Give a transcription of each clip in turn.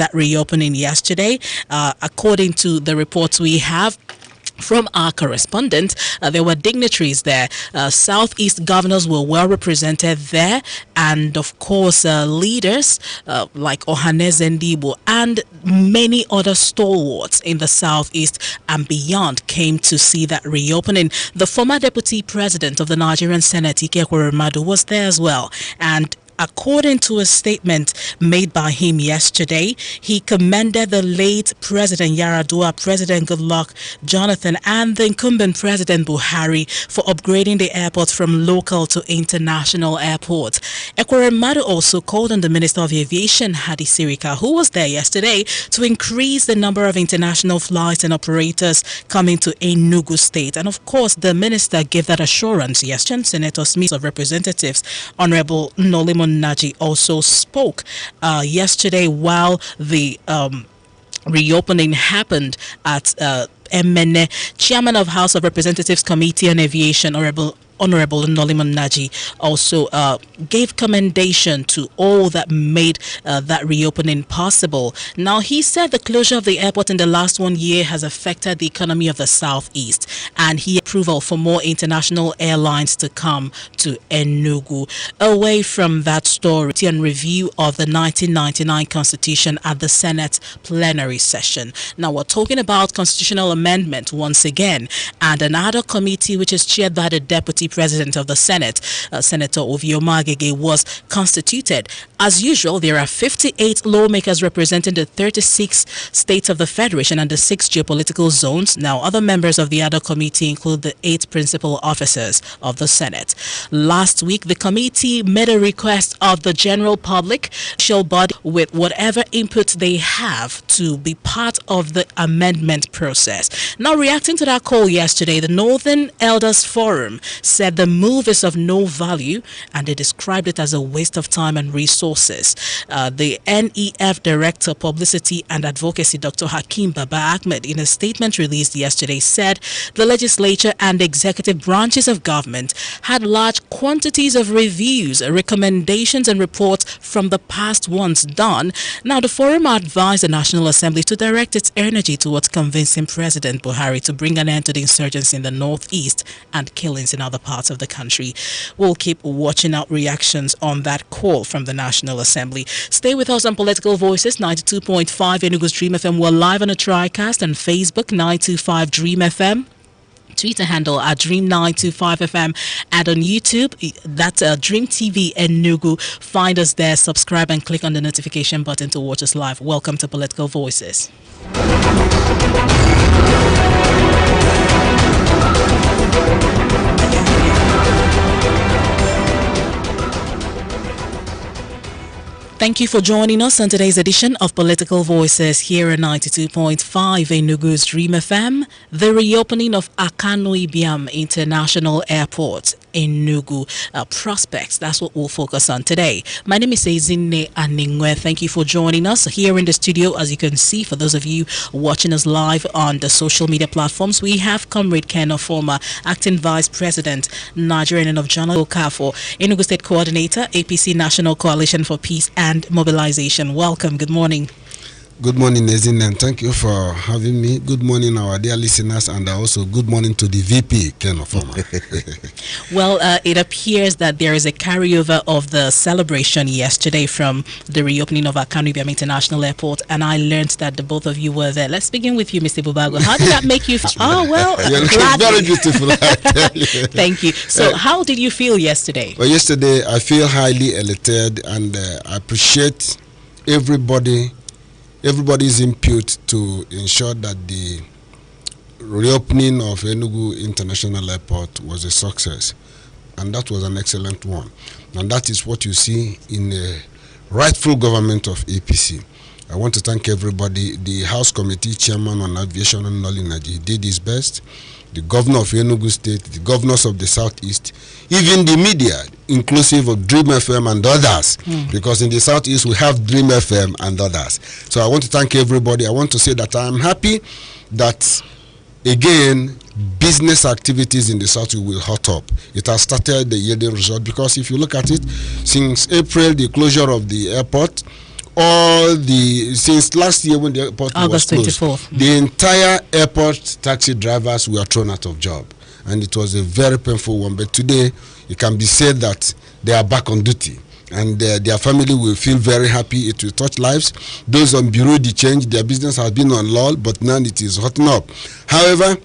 that reopening yesterday. According to the reports we have from our correspondent, there were dignitaries there. Southeast governors were well represented there, and of course leaders like Ohaneze Ndibo and many other stalwarts in the Southeast and beyond came to see that reopening. The former deputy president of the Nigerian Senate, Ike Ekweremadu, was there as well, and according to a statement made by him yesterday, he commended the late President Yaradua, President Goodluck Jonathan, and the incumbent President Buhari for upgrading the airport from local to international airports. Ekweremadu also called on the Minister of Aviation, Hadi Sirika, who was there yesterday, to increase the number of international flights and operators coming to Enugu State. And of course, the minister gave that assurance yesterday. Senator Smith of Representatives, Honorable Nolimon Naji, also spoke yesterday while the reopening happened at Emene. Chairman of House of Representatives Committee on Aviation, Honorable Nolimon Naji, also gave commendation to all that made that reopening possible. Now, he said the closure of the airport in the last 1 year has affected the economy of the Southeast, and he approval for more international airlines to come to Enugu. Away from that story, and review of the 1999 Constitution at the Senate plenary session. Now, we're talking about constitutional amendment once again, and another committee which is chaired by the Deputy President of the Senate, Senator Ovioma Agege, was constituted. As usual, there are 58 lawmakers representing the 36 states of the Federation and the 6 geopolitical zones. Now, other members of the other committee include the 8 principal officers of the Senate. Last week, the committee made a request of the general public, shall body, with whatever input they have to be part of the amendment process. Now, reacting to that call yesterday, the Northern Elders Forum said the move is of no value, and they described it as a waste of time and resources. The NEF Director, Publicity and Advocacy, Dr. Hakim Baba Ahmed, in a statement released yesterday, said the legislature and executive branches of government had large quantities of reviews, recommendations and reports from the past ones done. Now, the forum advised the National Assembly to direct its energy towards convincing President Buhari to bring an end to the insurgency in the Northeast and killings in other parts of the country. We'll keep watching out reactions on that call from the National Assembly. Stay with us on Political Voices 92.5 Enugu's Dream FM. We're live on a TriCast and Facebook 925 Dream FM. Twitter handle at Dream925FM, and on YouTube, that's Dream TV Enugu. Find us there, subscribe, and click on the notification button to watch us live. Welcome to Political Voices. Thank you for joining us on today's edition of Political Voices here at 92.5 Enugu's Dream FM. The reopening of Akanu Ibiam International Airport, Enugu prospects. That's what we'll focus on today. My name is Ezine Aningwe. Thank you for joining us here in the studio. As you can see, for those of you watching us live on the social media platforms, we have Comrade Ken, former Acting Vice President, Nigerian of Journal Okafo, Enugu State Coordinator, APC National Coalition for Peace and Mobilization. Welcome. Good morning. Good morning, Ezine, and thank you for having me. Good morning, our dear listeners, and also good morning to the VP, Ken Ofoma. Well, it appears that there is a carryover of the celebration yesterday from the reopening of Akanu Ibiam International Airport, and I learned that the both of you were there. Let's begin with you, Mr. Bubago. How did that make you feel? Oh, well, very beautiful. Thank you. So, how did you feel yesterday? Well, yesterday, I feel highly elated, and I appreciate everybody's input to ensure that the reopening of Enugu International Airport was a success, and that was an excellent one. And that is what you see in the rightful government of APC. I want to thank everybody. The House Committee Chairman on Aviation and Knowledge did his best. The governor of Enugu State, the governors of the Southeast, even the media, inclusive of Dream FM and others, because in the Southeast we have Dream FM and others. So I want to thank everybody. I want to say that I am happy that, again, business activities in the Southeast will hot up. It has started the yielding result, because if you look at it, since April, the closure of the airport, all the, since last year when the airport August was closed, 24th. the entire airport taxi drivers were thrown out of job, and it was a very painful one. But today, it can be said that they are back on duty, and their family will feel very happy. It will touch lives. Those on bureau de change, their business has been on lull, but now it is hotting up. However,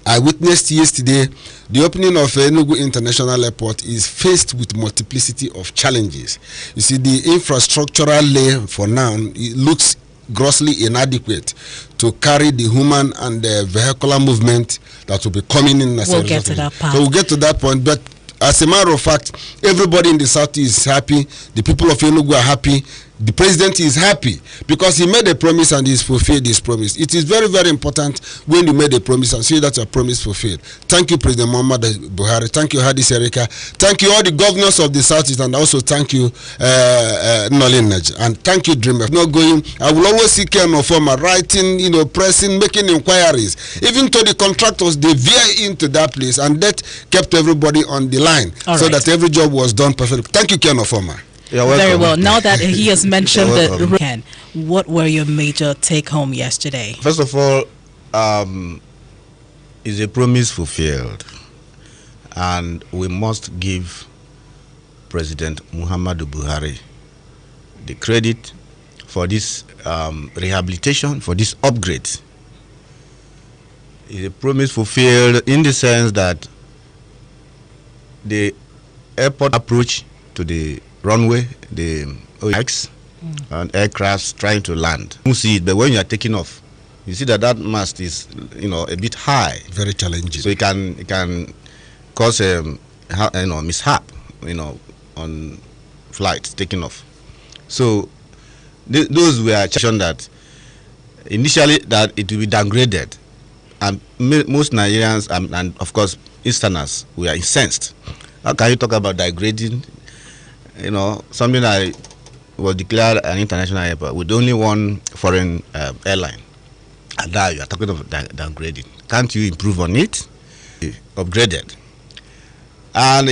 I witnessed yesterday the opening of Enugu International Airport is faced with multiplicity of challenges. You see, the infrastructural layer for now, it looks grossly inadequate to carry the human and the vehicular movement that will be coming in as a result. We'll get to that part. So we'll get to that point, but as a matter of fact, everybody in the south is happy. The people of Enugu are happy. The president is happy because he made a promise and he's fulfilled his promise. It is very, very important when you made a promise and see that your promise fulfilled. Thank you, President Muhammad Buhari. Thank you, Hadi Serika. Thank you, all the governors of the southeast, and also thank you, Nolin Naj. And thank you, Dreamer. Not going. I will always see Ken Ofoma writing, pressing, making inquiries. Even to the contractors, they veer into that place, and that kept everybody on the line so that every job was done perfectly. Thank you, Ken Ofoma. Very well. Now that he has mentioned that, what were your major take-home yesterday? First of all, is a promise fulfilled, and we must give President Muhammadu Buhari the credit for this rehabilitation, for this upgrade. Is a promise fulfilled in the sense that the airport approach to the runway, the OX and aircrafts trying to land. You see it, but when you are taking off, you see that mast is, a bit high, very challenging. So it can cause mishap, on flights taking off. So those were mentioned that initially that it will be downgraded, and most Nigerians and of course Easterners were incensed. How can you talk about degrading? Something that was declared an international airport with only one foreign airline. And now you are talking of downgrading. Can't you improve on it? Upgraded. And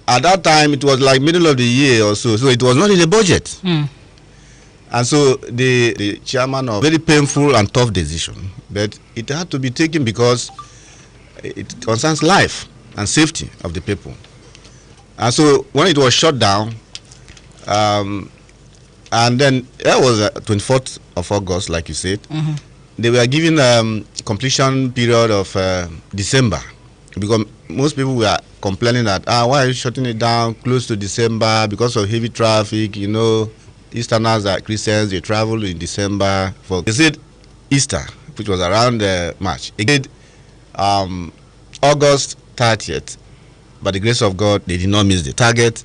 at that time it was like middle of the year or so it was not in the budget. And so the chairman of very painful and tough decision, but it had to be taken because it concerns life and safety of the people. And so when it was shut down, and then that was 24th of August, like you said, they were given completion period of December, because most people were complaining that why are you shutting it down close to December because of heavy traffic? Easterners are Christians, they travel in December. They said Easter, which was around March. Again, August 30th. By the grace of God, they did not miss the target,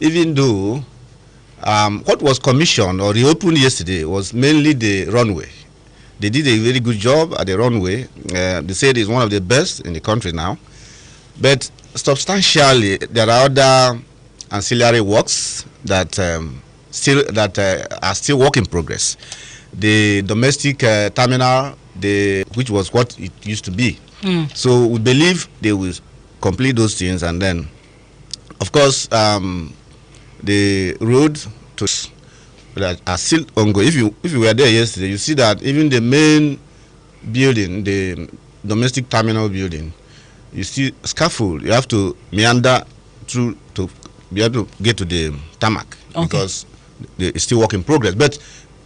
even though what was commissioned or reopened yesterday was mainly the runway. They did a very good job at the runway. They said it's one of the best in the country now. But substantially, there are other ancillary works that are still work in progress. The domestic terminal, which was what it used to be. So we believe they will complete those things, and then of course the road to that are still ongoing. If you were there yesterday, you see that even the main building, the domestic terminal building, you see scaffold. You have to meander through to be able to get to the tarmac, because it's still work in progress. But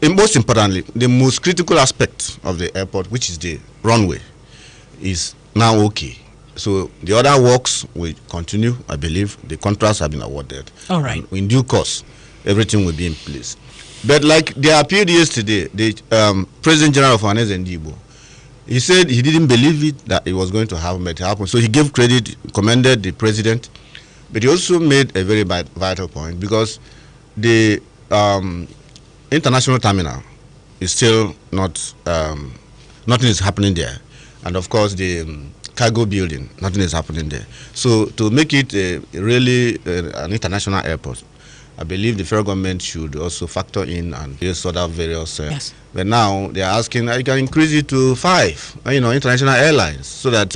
most importantly, the most critical aspect of the airport, which is the runway, is now okay. So the other works will continue. I believe the contracts have been awarded. All right. And in due course, everything will be in place. But like they appeared yesterday, the President General of Ohaneze Ndigbo, he said he didn't believe it that it was going to happen, but it happened. So he gave credit, commended the president, but he also made a very vital point, because the international terminal is still not, nothing is happening there. And of course the cargo building, nothing is happening there. So to make it really an international airport, I believe the federal government should also factor in and use other various. Yes. But now they are asking, you can increase it to 5, international airlines, so that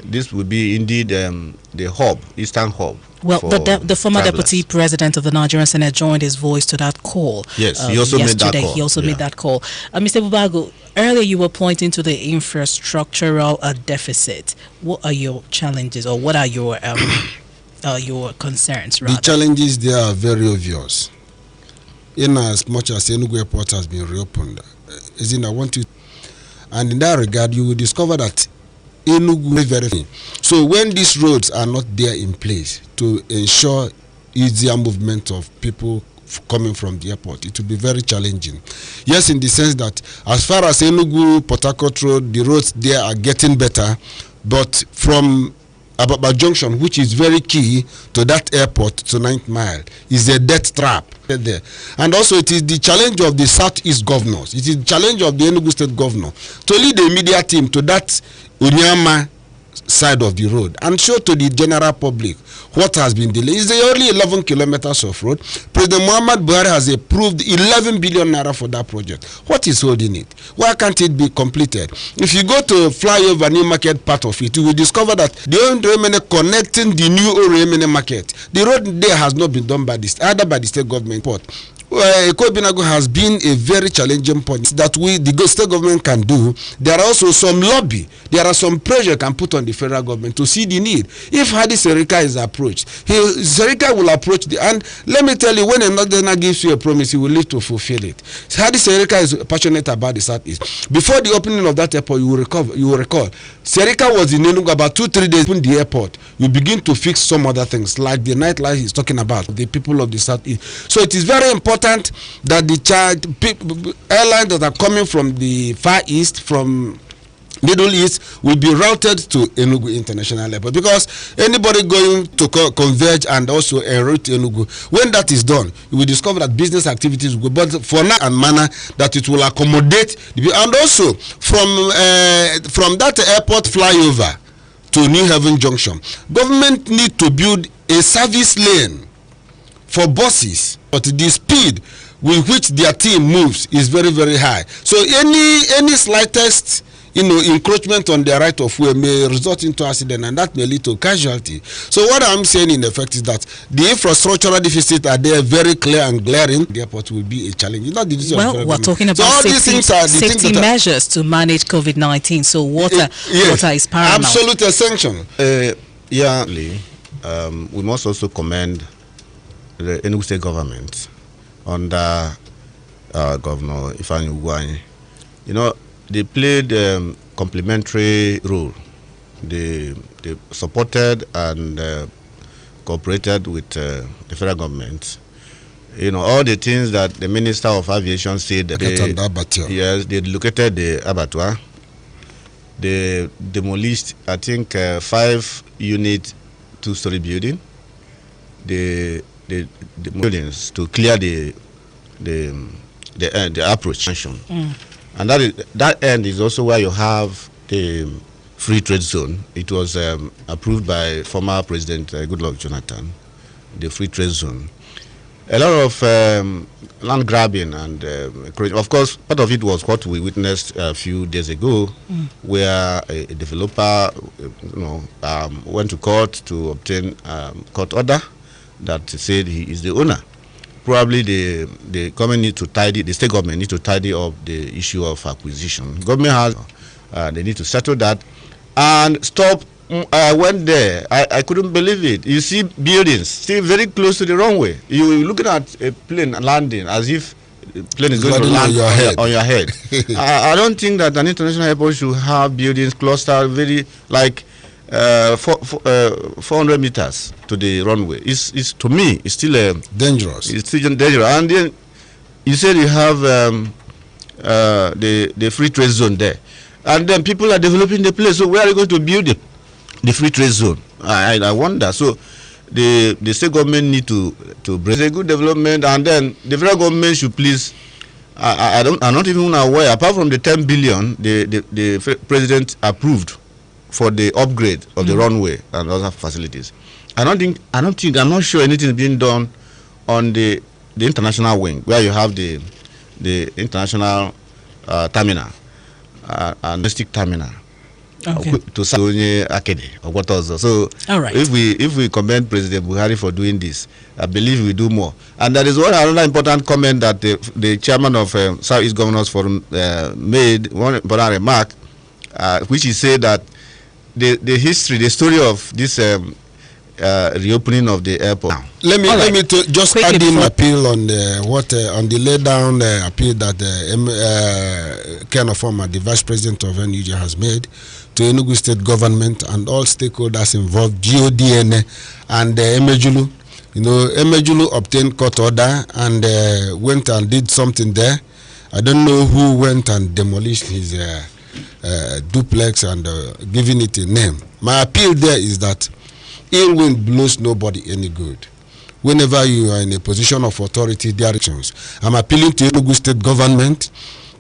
this will be indeed the hub, eastern hub. Well, the former deputy president of the Nigerian Senate joined his voice to that call. Yes, he also made that call. He also made that call. Mr. Bubago, earlier you were pointing to the infrastructural deficit. What are your challenges, or what are your concerns? Rather? The challenges there are very obvious. In as much as Enugu Airport has been reopened, and in that regard, you will discover that Enugu is very. So when these roads are not there in place to ensure easier movement of people coming from the airport, it will be very challenging. Yes, in the sense that as far as Enugu Port Harcourt Road, the roads there are getting better, but from Ababa Junction, which is very key to that airport to 9th Mile, is a death trap there. And also it is the challenge of the Southeast governors. It is the challenge of the Enugu State governor to lead the media team to that Unyama side of the road and show to the general public what has been delayed. It's only 11 kilometers of road. President Muhammad Buhari has approved 11 billion naira for that project. What is holding it? Why can't it be completed? If you go to flyover New Market part of it, you will discover that the Oremene connecting the new Oremene market, the road there has not been done by either by the state government. Ekobinago has been a very challenging point that the state government can do. There are also some lobby, there are some pressure can put on the federal government to see the need. If Hadi Serika is approached, Serika will approach and let me tell you, when a northerner gives you a promise, he will need to fulfill it. Hadi Serika is passionate about the Southeast. Before the opening of that airport, you will recall, Serika was in Enugu about 2-3 days in the airport. You begin to fix some other things like the nightlife he's talking about, the people of the Southeast. So it is very important that the airlines that are coming from the Far East, from Middle East, will be routed to Enugu International Airport, because anybody going to converge and also enroute Enugu, when that is done, you will discover that business activities will go, but for now and manner that it will accommodate, and also from that airport flyover to New Haven Junction, government need to build a service lane for buses, but the speed with which their team moves is very, very high. So any slightest encroachment on their right of way may result into accident, and that may lead to casualty. So what I'm saying in effect is that the infrastructural deficits are there, very clear and glaring. The airport will be a challenge. Not the well, we're talking about safety measures to manage COVID-19. So water is paramount. Absolute essential. We must also commend the Enugu State government under Governor Ifeanyi Ugwuanyi. They played complementary role. They supported and cooperated with the federal government. All the things that the Minister of Aviation said. Yes, they located the abattoir. They demolished, I think, 5-unit 2-story building. The buildings to clear the approach. And that end is also where you have the free trade zone. It was approved by former President Goodluck Jonathan, the free trade zone. A lot of land grabbing and of course, part of it was what we witnessed a few days ago, where a developer went to court to obtain court order that said he is the owner. Probably the government need to tidy, the state government need to tidy up the issue of acquisition. Government has, they need to settle that and stop. I went there. I couldn't believe it. You see buildings still very close to the runway. You're looking at a plane landing as if the plane is going to land on your head. I don't think that an international airport should have buildings clustered very like 400 meters to the runway. It's to me, it's still dangerous. It's still dangerous. And then you said you have the free trade zone there, and then people are developing the place. So where are you going to build it? The free trade zone. I wonder. So the state government need to bring a good development, and then the federal government should please. I'm not even aware. Apart from the 10 billion the president approved for the upgrade of the runway and other facilities, I'm not sure anything is being done on the international wing, where you have the international terminal and domestic terminal. Okay. to Sonye Akede or what also. So All right. if we commend President Buhari for doing this, I believe we do more. And there is one another important comment that the chairman of Southeast Governors Forum made, one important remark, which he said that the story of this reopening of the airport. Let me just Quickly add in before- appeal on the on the lay down appeal that Ken Ofoma, the vice president of NUJ, has made to Enugu state government and all stakeholders involved, GODN and Emejulu. You know, Emejulu obtained court order and went and did something there. I don't know who went and demolished his duplex and giving it a name. My appeal there is that ill wind blows nobody any good. Whenever you are in a position of authority, there are actions. I'm appealing to Enugu state government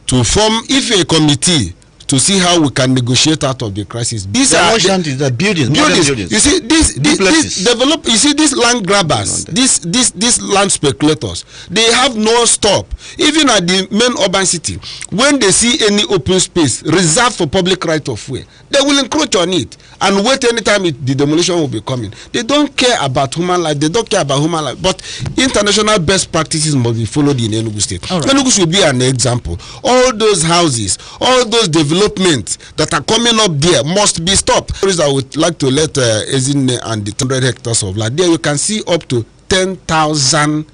to form, if a committee, to see how we can negotiate out of the crisis. These are the buildings. You see, this develop. You see, these land grabbers, these land speculators, they have no stop. Even at the main urban city, when they see any open space reserved for public right of way, they will encroach on it and wait anytime the demolition will be coming. They don't care about human life. They don't care about human life. But international best practices must be followed in Enugu State. Right. Enugu should be an example. All those houses, all those developments that are coming up there must be stopped. I would like to let Ezine and the 100 hectares of land there. You can see up to 10,000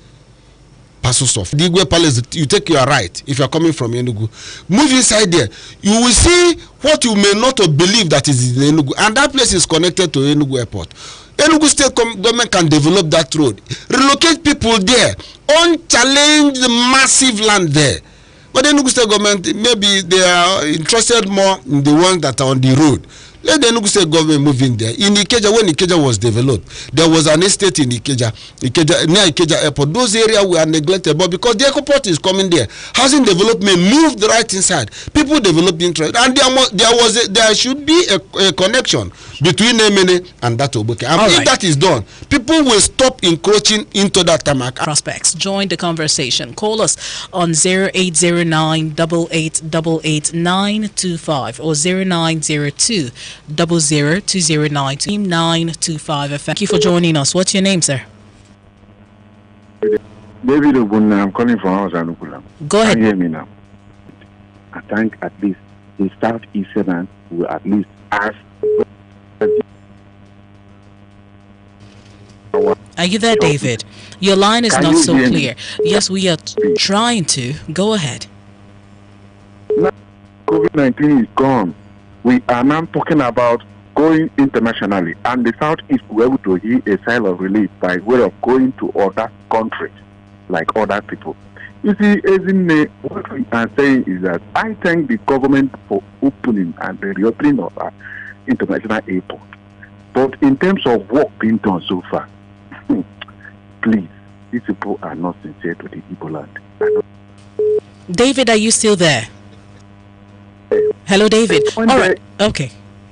parcels of the Igwe Palace. You take your right if you are coming from Enugu. Move inside there. You will see what you may not have believed that is in Enugu, and that place is connected to Enugu Airport. Enugu state government can develop that road, relocate people there, unchallenged massive land there. But the Enugu state government, maybe they are interested more in the ones that are on the road. Let the Enugu state government move in there. In Ikeja, when Ikeja was developed, there was an estate in Ikeja near Ikeja Airport. Those areas were neglected, but because the airport is coming there, housing development moved right inside. People developed interest, and there should be a connection between Emene and that Oboke. And if that is done, people will stop encroaching into that tarmac. Prospects, join the conversation. Call us on 0809 8888 925 or 0902 002092 Thank you for joining us. What's your name, sir? David Ogunna, I'm calling from House Anukula. Go ahead. Can you hear me now? I think at least the Southeastern will at least ask. Are you there, David? Your line is not so clear. Yes, we are trying to. Go ahead. Now, COVID-19 is gone. We are now talking about going internationally, and the Southeast will be able to hear a sigh of relief by way of going to other countries like other people. You see, what we are saying is that I thank the government for opening and the reopening of our international airport. But in terms of work being done so far, please, these people are not sincere to the Igbo land. David, are you still there? Hello, David. All right. Okay.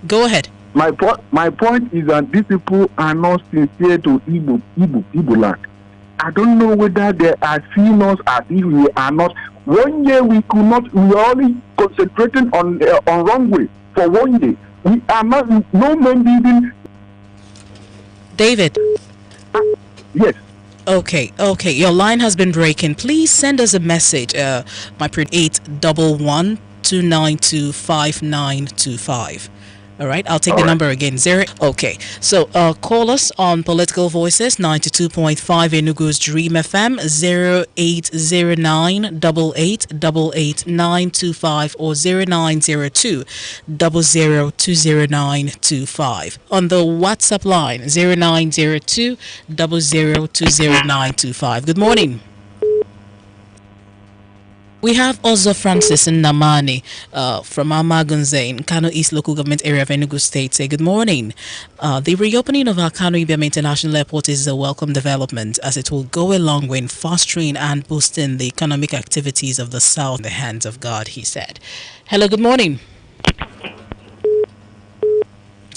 Go ahead. My point is that these people are not sincere to Igbo land. I don't know whether they are seeing us as if we are not. 1 year we could not. We are only concentrating on runway for 1 year. We are not. No man building. David. Yes. Okay. Your line has been breaking. Please send us a message. My print 811 292 5925. All right, I'll take the number again. Okay, so call us on Political Voices 92.5 Enugu's Dream FM 0809 8888 925 or 0902 0020 on the WhatsApp line 0902 0020 Good morning. We have also Francis Namani from Amagunze in Akanu East Local Government Area of Enugu State. Say good morning. The reopening of Akanu Ibiam International Airport is a welcome development as it will go a long way in fostering and boosting the economic activities of the South in the hands of God, he said. Hello, good morning.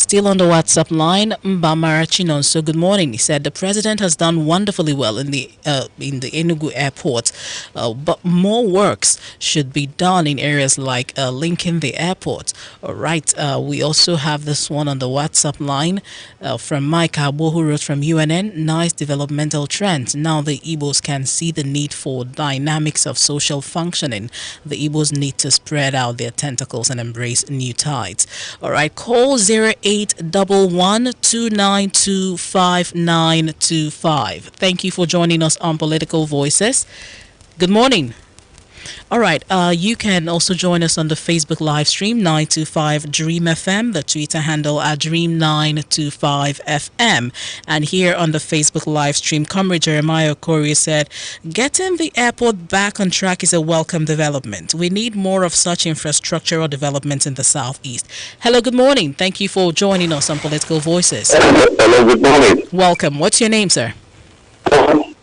Still on the WhatsApp line, Mbamara Chinonso, good morning. He said the president has done wonderfully well in the Enugu airport, but more works should be done in areas like linking the airport. All right, we also have this one on the WhatsApp line from Mike Abo, who wrote from UNN, nice developmental trends. Now the Igbos can see the need for dynamics of social functioning. The Igbos need to spread out their tentacles and embrace new tides. All right, call 0811-292-5925. Thank you for joining us on Political Voices. Good morning. All right, you can also join us on the Facebook live stream 925 Dream FM, the Twitter handle at Dream 925 FM. And here on the Facebook live stream, Comrade Jeremiah Okori said, getting the airport back on track is a welcome development. We need more of such infrastructural development in the Southeast. Hello, good morning. Thank you for joining us on Political Voices. Hello, good morning. Welcome. What's your name, sir? Hello.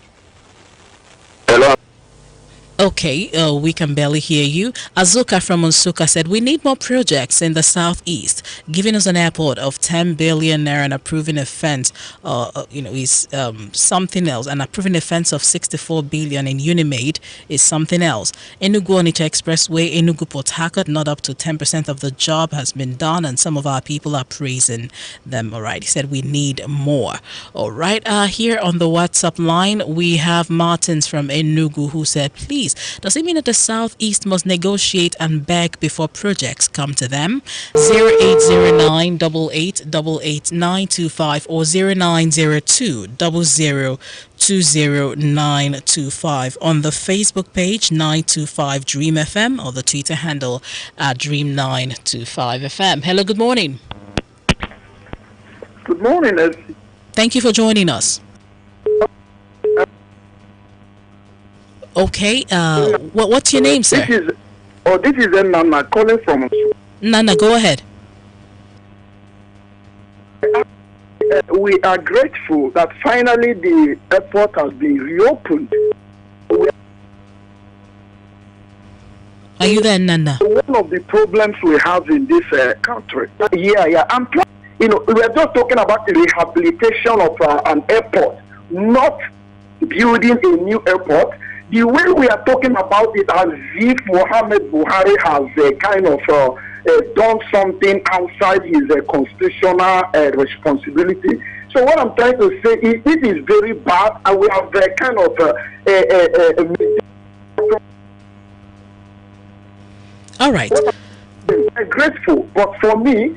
Okay, we can barely hear you. Azuka from Unsuka said, we need more projects in the southeast. Giving us an airport of 10 billion naira and approving a fence, is something else. And approving a fence of 64 billion in Unimaid is something else. Enugu Onitsha Expressway, Enugu Port Harcourt, not up to 10% of the job has been done, and some of our people are praising them. All right, he said we need more. All right, here on the WhatsApp line, we have Martins from Enugu who said, please, does it mean that the Southeast must negotiate and beg before projects come to them? 0809 8888 925 or 0902 0020 on the Facebook page 925 Dream FM or the Twitter handle at Dream 925 FM. Hello, good morning. Good morning, Elsie. Thank you for joining us. Okay, what's your name, sir? This is Nana calling from. Nana, go ahead. We are grateful that finally the airport has been reopened. Are you there, Nana? One of the problems we have in this country. We are just talking about the rehabilitation of an airport, not building a new airport. The way we are talking about it as if Mohammed Buhari has done something outside his constitutional responsibility. So what I'm trying to say is it is very bad, and we have all right. I'm grateful, but for me,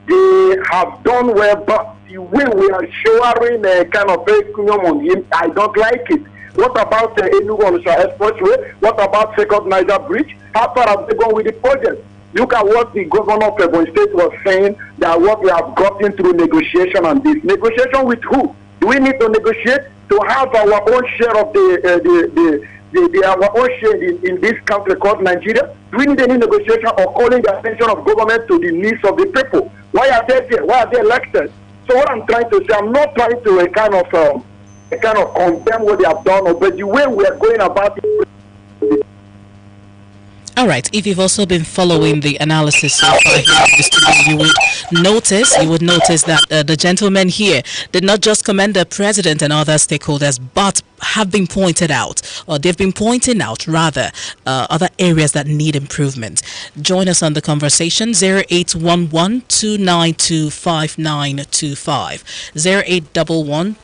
they have done well, but the way we are showering a kind of on him, I don't like it. What about the Enugu Onitsha Expressway? What about Second Niger Bridge? How far have they gone with the project? Look at what the governor of Ebonyi State was saying, that what we have gotten through negotiation and this. Negotiation with who? Do we need to negotiate to have our own share of our own share in this country called Nigeria? Do we need any negotiation or calling the attention of government to the needs of the people? Why are they there? Why are they elected? So what I'm trying to say, I'm not trying to condemn what they have done, but the way we are going about it. All right. If you've also been following the analysis so far here in the studio, you would notice that the gentlemen here did not just commend the president and other stakeholders, but have been pointed out, or they've been pointing out rather, other areas that need improvement. Join us on the conversation 0811-292-5925 0811-292-5925.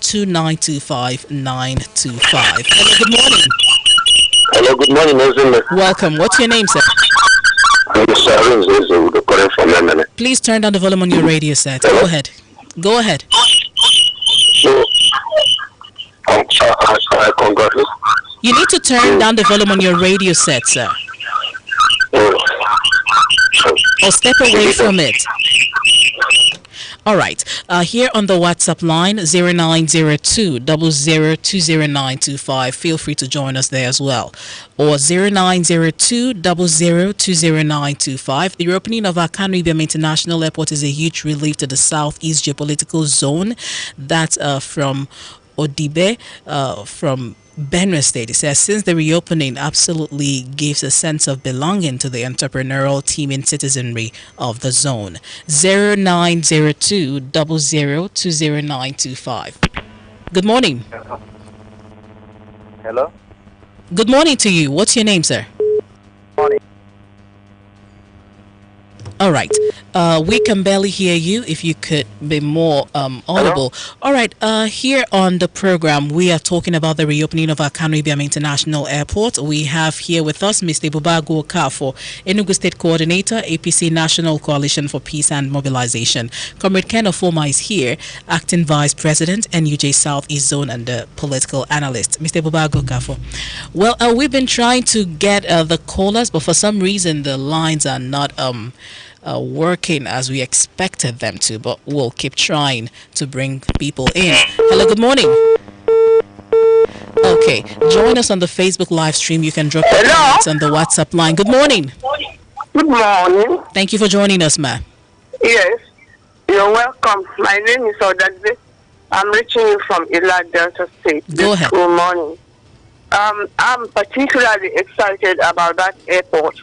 Hello, good morning. Hello, good morning, President. Welcome. What's your name, sir? I'm calling from Yemen. Please turn down the volume on your radio set. Go ahead. Go ahead. So, I congratulate. You need to turn down the volume on your radio set, sir. Or step away from it. All right. Here on the WhatsApp line, 0902 0020 Feel free to join us there as well. Or 0902 0020 The reopening of Akanu Ibiam International Airport is a huge relief to the Southeast geopolitical zone. That's from Odibe, from Benue State. It says since the reopening absolutely gives a sense of belonging to the entrepreneurial teeming citizenry of the zone. 0902 0020 Good morning. Hello? Good morning to you. What's your name, sir? Morning. All right. We can barely hear you. If you could be more audible. All right. Here on the program, we are talking about the reopening of Akanu Ibiam International Airport. We have here with us Mr. Bubago Okafo, Enugu State Coordinator, APC National Coalition for Peace and Mobilization. Comrade Ken Ofoma is here, Acting Vice President, NUJ Southeast Zone and the political analyst. Mr. Bubago Okafo. Well, we've been trying to get the callers, but for some reason the lines are not working as we expected them to, but we'll keep trying to bring people in. Hello, good morning. Okay, join us on the Facebook live stream. You can drop your comments on the WhatsApp line. Good morning. Good morning. Thank you for joining us, ma'am. Yes, you're welcome. My name is Odadze. I'm reaching you from Ila Delta State. Go ahead. Good morning. I'm particularly excited about that airport.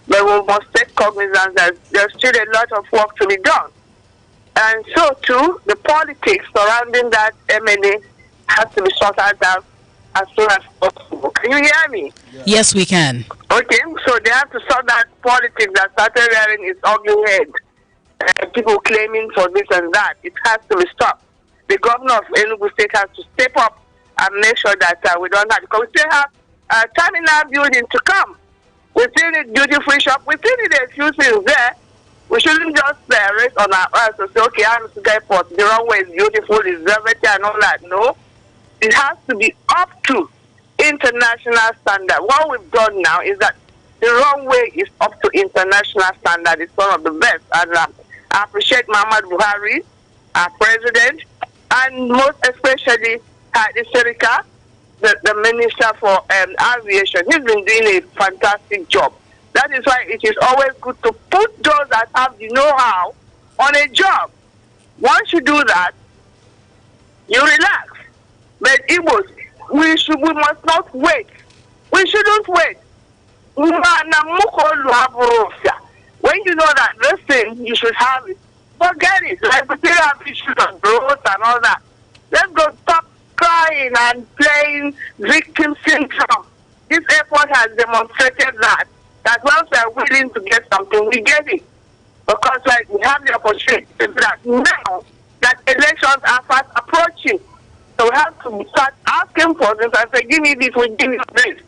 But we must take cognizance that there's still a lot of work to be done. And so, too, the politics surrounding that M&A has to be sorted out as soon as possible. Can you hear me? Yes, we can. Okay, so they have to sort that politics that started rearing its ugly head. People claiming for this and that. It has to be stopped. The governor of Enugu State has to step up and make sure that we don't have, because we still have terminal building to come. We still need duty-free shop. We still need a few things there. We shouldn't just rest on our eyes and say, okay, I'm the airport. The runway is beautiful, it's velvet and all that. No. It has to be up to international standard. What we've done now is that the runway is up to international standard. It's one of the best. And I appreciate Muhammad Buhari, our president, and most especially Hadi Serika, the Minister for Aviation. He's been doing a fantastic job. That is why it is always good to put those that have the know-how on a job. Once you do that, you relax. But we must not wait. We shouldn't wait. When you know that this thing, you should have it. Forget it. Like we still have issues of growth and all that. Let's go stop crying and playing victim syndrome. This airport has demonstrated that once we are willing to get something, we get it. Because like we have the opportunity that now that elections are fast approaching. So we have to start asking for this and say, give me this, we give you this.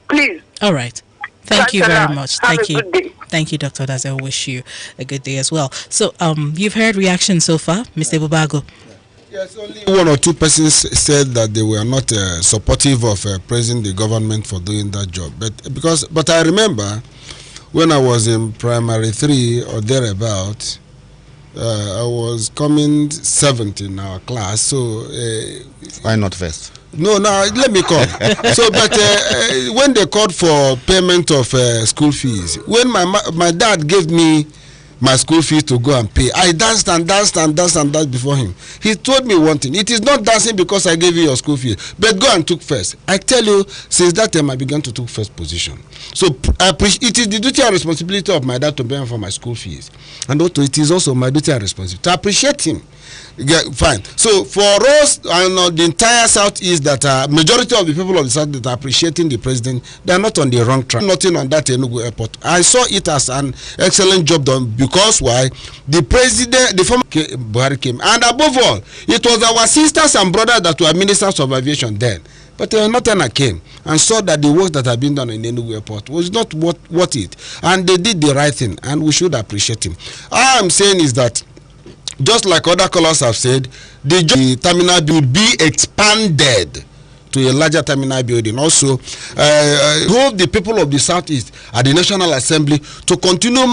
Please. All right. Thank you very much. Thank you. Good day. Thank you, Dr. Daze. I wish you a good day as well. So, you've heard reactions so far, Mr. Bubago. Yes, only one or two persons said that they were not supportive of praising the government for doing that job. But I remember when I was in primary 3 or thereabout, I was coming 7th in our class. So why not first? No, let me come. So, but when they called for payment of school fees, when my dad gave me my school fees to go and pay, I danced before him. He told me one thing: it is not dancing because I gave you your school fees, but go and took first. I tell you, since that time I began to take first position. So it is the duty and responsibility of my dad to pay for my school fees, and also it is also my duty and responsibility to appreciate him. Yeah, fine. So for us and the entire Southeast, that majority of the people of the South that are appreciating the president, they are not on the wrong track. Nothing on that Enugu airport. I saw it as an excellent job done, because why? The president, the former Buhari came, and above all, it was our sisters and brothers that were ministers of aviation then. But nothing came and saw that the work that had been done in Enugu airport was not worth it, and they did the right thing, and we should appreciate him. All I'm saying is that, just like other callers have said, the terminal will be expanded to a larger terminal building. Also, hold the people of the Southeast at the National Assembly to continue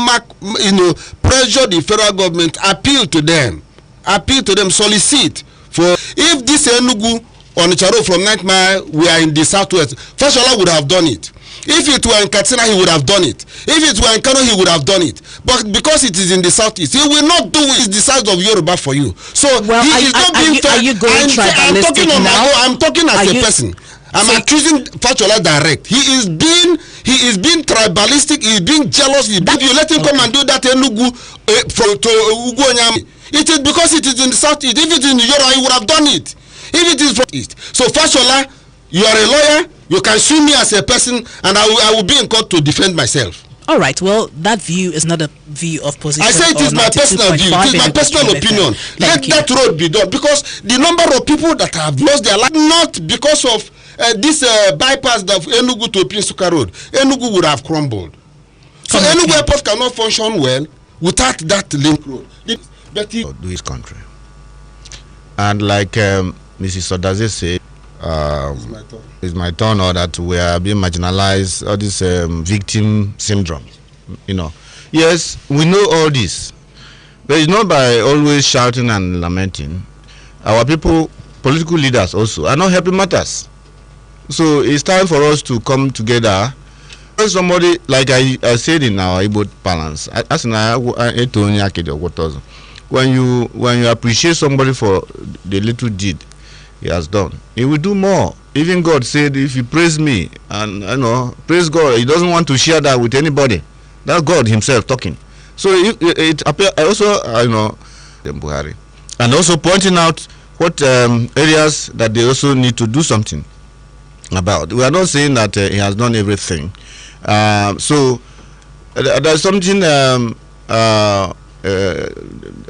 pressure the federal government, appeal to them, solicit for, if this Enugu on the Charo from 9th Mile, we are in the Southwest, first of all, would have done it. If it were in Katsina, he would have done it. If it were in Kano, he would have done it. But because it is in the southeast, he will not do it. It's the size of Yoruba for you. So well, he is not being fair. Are you going tribalistic now? I'm talking as a person. I'm accusing Fashola direct. He is being tribalistic. He is being jealous. If you let him come and do that Enugu to Ugonyami, it is because it is in the southeast. If it is in Yoruba, he would have done it. If it is from east. So Fashola, you are a lawyer. You can sue me as a person, and I will be in court to defend myself. All right. Well, that view is not a view of position. I say it is my personal view. It is my personal opinion. Let that road be done, because the number of people that have lost their life, not because of this bypass of Enugu to Pinsuka Road, Enugu would have crumbled. So Enugu Airport cannot function well without that link road. But he do his country. And like Mrs. Sodaze said, it's my turn, or that we are being marginalized, all this victim syndrome. You know, yes, we know all this, but it's not by always shouting and lamenting. Our people, political leaders also, are not helping matters. So it's time for us to come together. When somebody, like I said in our Igbo balance, when you appreciate somebody for the little deed he has done, he will do more. Even God said, if you praise me, and praise God, he doesn't want to share that with anybody. That's God himself talking. So it appears also, Buhari, and also pointing out what areas that they also need to do something about. We are not saying that he has done everything. So there's something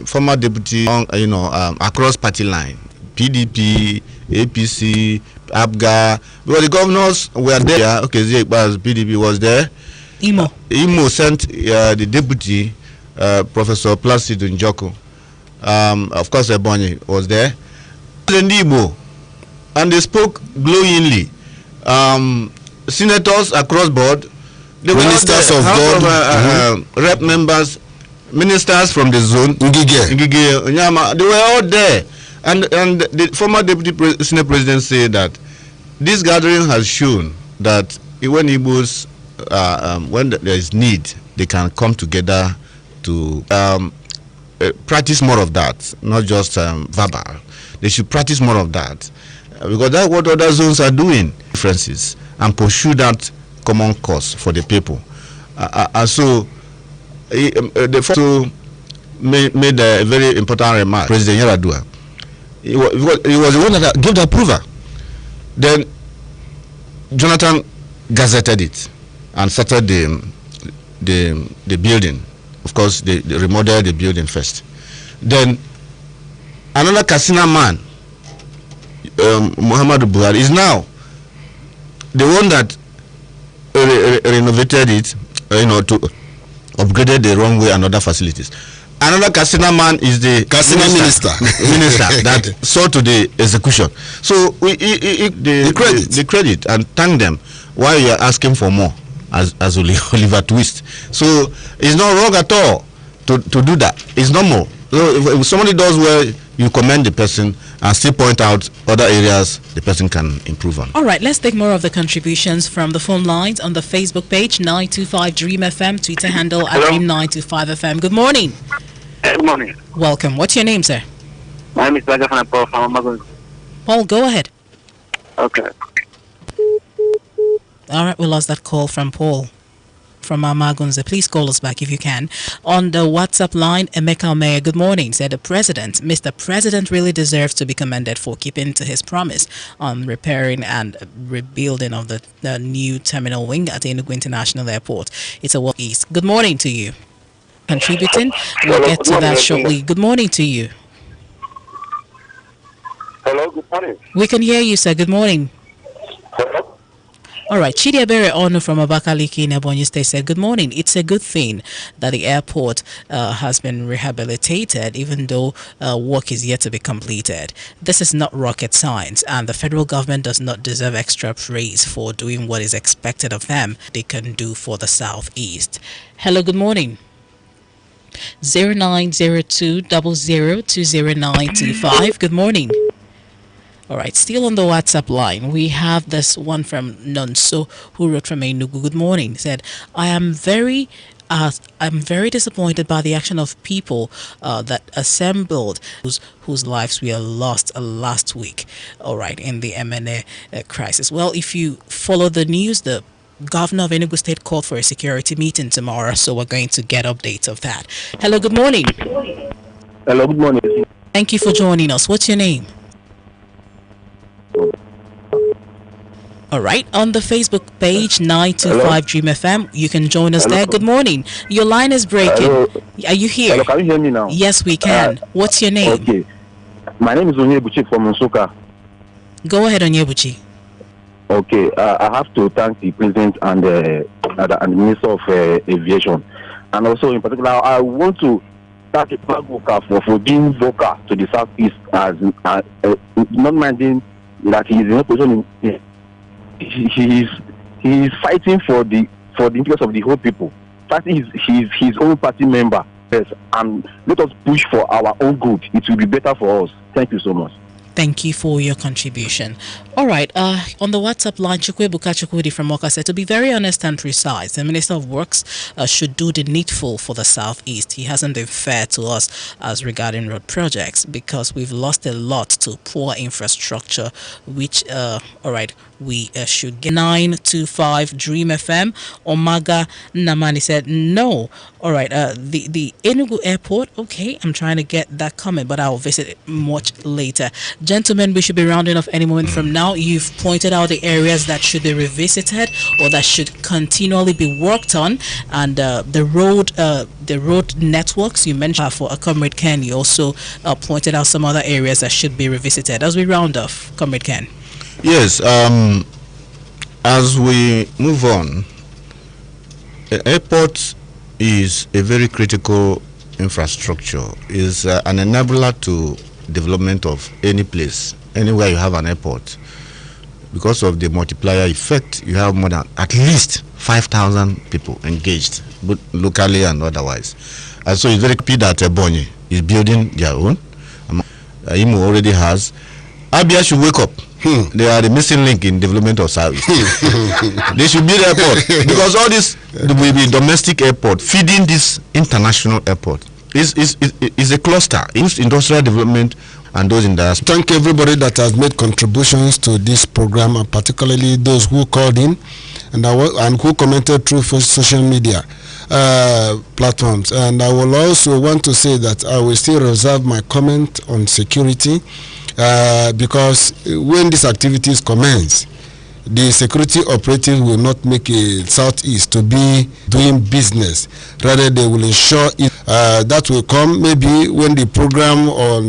former deputy, across party line, PDP, APC, ABGA, because the governors were there. Okay, PDP was there. Imo sent the deputy, Professor Placido Njoko. Of course, Ebonyi was there. And they spoke glowingly. Senators across board, ministers of God, rep members, ministers from the zone, Ngige, Onyama, they were all there. And the former deputy Senate president said that this gathering has shown that when Igbos, when there is need, they can come together to practice more of that, not just verbal. They should practice more of that, because that's what other zones are doing, differences, and pursue that common cause for the people. And so the first made a very important remark, President Yaradua. He was the one that gave the approval. Then Jonathan gazetted it and started the building. Of course, they remodeled the building first. Then another Katsina man, Muhammadu Buhari, is now the one that renovated it, to upgraded the runway and other facilities. Another Katsina man is the Katsina minister that saw to the execution. So the credit and thank them while you are asking for more, as Oliver Twist. So it's not wrong at all to do that. It's normal. So if somebody does well, you commend the person and still point out other areas the person can improve on. All right, let's take more of the contributions from the phone lines on the Facebook page, 925 Dream FM, Twitter handle at Dream 925 FM. Good morning. Good morning. Welcome. What's your name, sir? My name is Paul from Amagun. Paul, go ahead. Okay. All right, we lost that call from Paul from Amagunze. Please call us back if you can. On the WhatsApp line, Emeka Omeya, good morning, said Mr. President really deserves to be commended for keeping to his promise on repairing and rebuilding of the new terminal wing at Enugu International Airport. It's a walk east. Good morning to you. Contributing. We'll get to that shortly. Good morning to you. Hello, good morning. We can hear you, sir. Good morning. Hello? All right, Chidiabere Onu from Abakaliki in Ebonyi State said, good morning. It's a good thing that the airport has been rehabilitated, even though work is yet to be completed. This is not rocket science, and the federal government does not deserve extra praise for doing what is expected of them they can do for the Southeast. Hello, good morning. 0902 0020 925. Good morning. All right, still on the WhatsApp line, we have this one from Nonso who wrote from Enugu. Good morning. He said, I'm very disappointed by the action of people that assembled whose lives were lost last week. All right, in the MNA crisis. Well, if you follow the news, the Governor of Enugu State called for a security meeting tomorrow, so we're going to get updates of that. Hello, good morning. Hello, good morning. Thank you for joining us. What's your name? All right, on the Facebook page 925 Dream FM, you can join us there. Good morning. Your line is breaking. Hello. Are you here? Hello, can you hear me now? Yes, we can. What's your name? Okay. My name is Onyebuchi from Nsuka. Go ahead, Onyebuchi. Okay, I have to thank the President and the Minister of Aviation. And also, in particular, I want to thank the Bagboka for being vocal to the Southeast, as not minding that he is in a position. He is fighting for the interest of the whole people. Fighting his own party member. Yes, and let us push for our own good. It will be better for us. Thank you so much. Thank you for your contribution. All right, on the WhatsApp line, Chukwebuka Chukwudi from Moka said, to be very honest and precise, the Minister of Works should do the needful for the Southeast. He hasn't been fair to us as regarding road projects because we've lost a lot to poor infrastructure, which, all right, we should get. 925 Dream FM. Omaga Namani said, no. All right, the Enugu Airport, okay, I'm trying to get that comment, but I'll visit it much later. Gentlemen, we should be rounding off any moment from now. You've pointed out the areas that should be revisited or that should continually be worked on, and the road networks you mentioned for Comrade Ken. You also pointed out some other areas that should be revisited. As we round off, Comrade Ken. Yes, as we move on, the airport is a very critical infrastructure, is an enabler to development of any place, anywhere you have an airport. Because of the multiplier effect, you have more than at least 5,000 people engaged, both locally and otherwise. And so it's very clear that Ebonyi is building their own. Imo already has. Abia should wake up. They are the missing link in development of service. They should build airport, because all this will be domestic airport feeding this international airport. Is a cluster. It's industrial development and those in diaspora. Thank everybody that has made contributions to this program, and particularly those who called in and who commented through social media platforms. And I will also want to say that I will still reserve my comment on security, because when these activities commence, the security operatives will not make a Southeast to be doing business. Rather, they will ensure it. That will come maybe when the program on